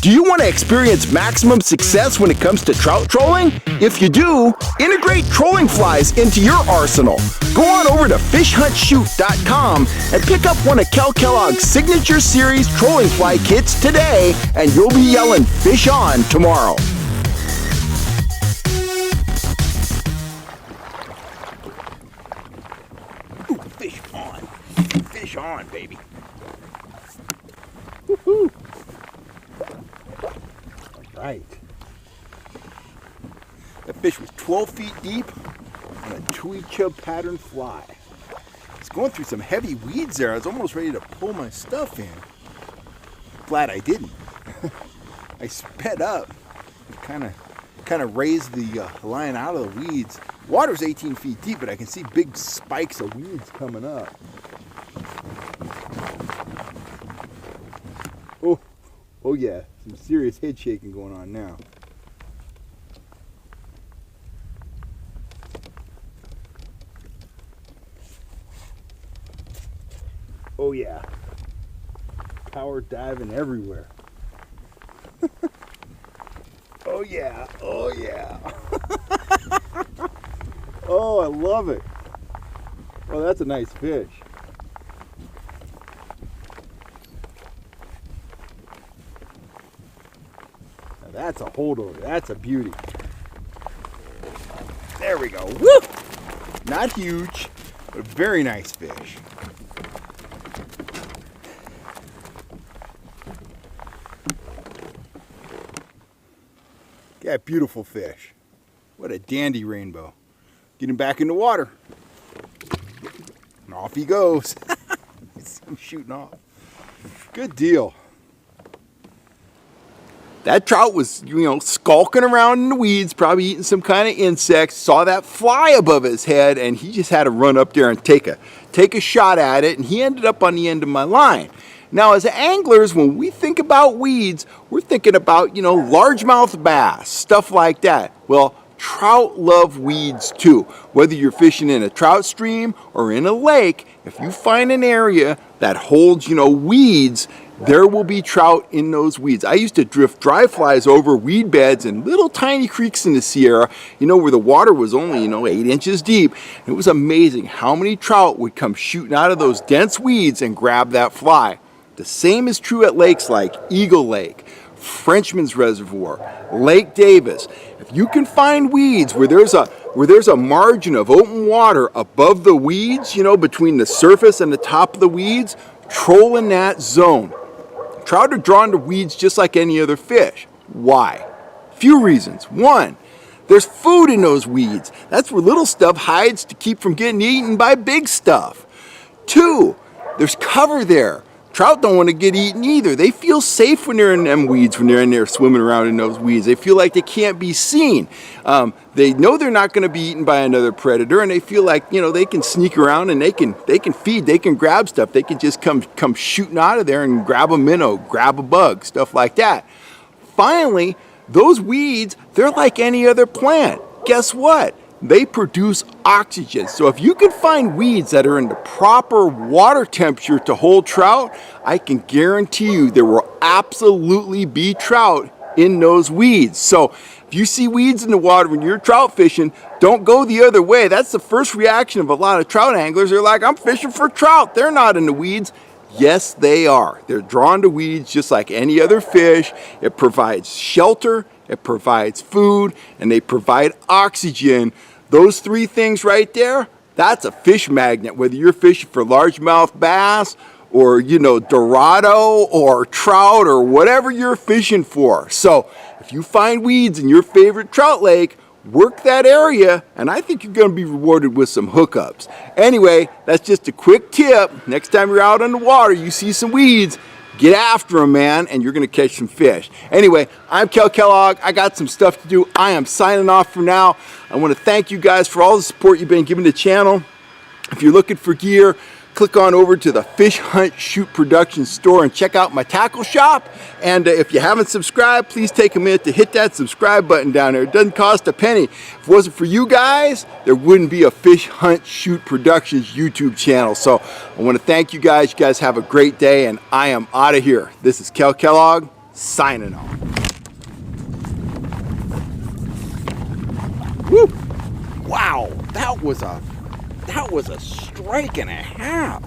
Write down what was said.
Do you want to experience maximum success when it comes to trout trolling? If you do, integrate trolling flies into your arsenal. Go on over to fishhuntshoot.com and pick up one of Kel Kellogg's Signature Series trolling fly kits today, and you'll be yelling "Fish on" tomorrow. Ooh, fish on. Fish on, baby. Woohoo! Right. That fish was 12 feet deep on a tui chub pattern fly. It's going through some heavy weeds there. I was almost ready to pull my stuff in. Glad I didn't. I sped up and kind of raised the line out of the weeds. Water's 18 feet deep, but I can see big spikes of weeds coming up. Oh yeah, some serious head shaking going on now. Oh yeah, power diving everywhere. Oh yeah, oh yeah. Oh, I love it. Oh, that's a nice fish. That's a holdover. That's a beauty. There we go. Woo! Not huge, but a very nice fish. Yeah, beautiful fish. What a dandy rainbow. Get him back in the water. And off he goes. I'm shooting off. Good deal. That trout was, skulking around in the weeds, probably eating some kind of insects, saw that fly above his head, and he just had to run up there and take a shot at it, and he ended up on the end of my line. Now, as anglers, when we think about weeds, we're thinking about, largemouth bass, stuff like that. Well, trout love weeds too. Whether you're fishing in a trout stream or in a lake, if you find an area that holds, weeds, there will be trout in those weeds. I used to drift dry flies over weed beds in little tiny creeks in the Sierra, where the water was only, 8 inches deep. It was amazing how many trout would come shooting out of those dense weeds and grab that fly. The same is true at lakes like Eagle Lake, Frenchman's Reservoir, Lake Davis. If you can find weeds where there's a margin of open water above the weeds, between the surface and the top of the weeds, troll in that zone. Trout are drawn to weeds just like any other fish. Why? Few reasons. One, there's food in those weeds. That's where little stuff hides to keep from getting eaten by big stuff. Two, there's cover there. Trout don't want to get eaten either. They feel safe when they're in them weeds, when they're in there swimming around in those weeds. They feel like they can't be seen. They know they're not going to be eaten by another predator, and they feel like, they can sneak around and they can feed, they can grab stuff. They can just come shooting out of there and grab a minnow, grab a bug, stuff like that. Finally, those weeds, they're like any other plant. Guess what? They produce oxygen. So if you can find weeds that are in the proper water temperature to hold trout, I can guarantee you there will absolutely be trout in those weeds. So if you see weeds in the water when you're trout fishing, don't go the other way. That's the first reaction of a lot of trout anglers. They're like, I'm fishing for trout. They're not in the weeds. Yes, they are. They're drawn to weeds just like any other fish. It provides shelter, it provides food, and they provide oxygen. Those three things right there, that's a fish magnet. Whether you're fishing for largemouth bass or, Dorado or trout or whatever you're fishing for. So if you find weeds in your favorite trout lake, work that area, and I think you're going to be rewarded with some hookups. Anyway, that's just a quick tip. Next time you're out on the water, you see some weeds, get after them, man, and you're going to catch some fish. Anyway, I'm Kel Kellogg. I got some stuff to do. I am signing off for now. I want to thank you guys for all the support you've been giving the channel. If you're looking for gear, click on over to the Fish Hunt Shoot Productions store and check out my tackle shop. And if you haven't subscribed, please take a minute to hit that subscribe button down there. It doesn't cost a penny. If it wasn't for you guys, there wouldn't be a Fish Hunt Shoot Productions YouTube channel. So I want to thank you guys. You guys have a great day, and I am out of here. This is Kel Kellogg signing off. Woo! Wow, that was a strike and a half.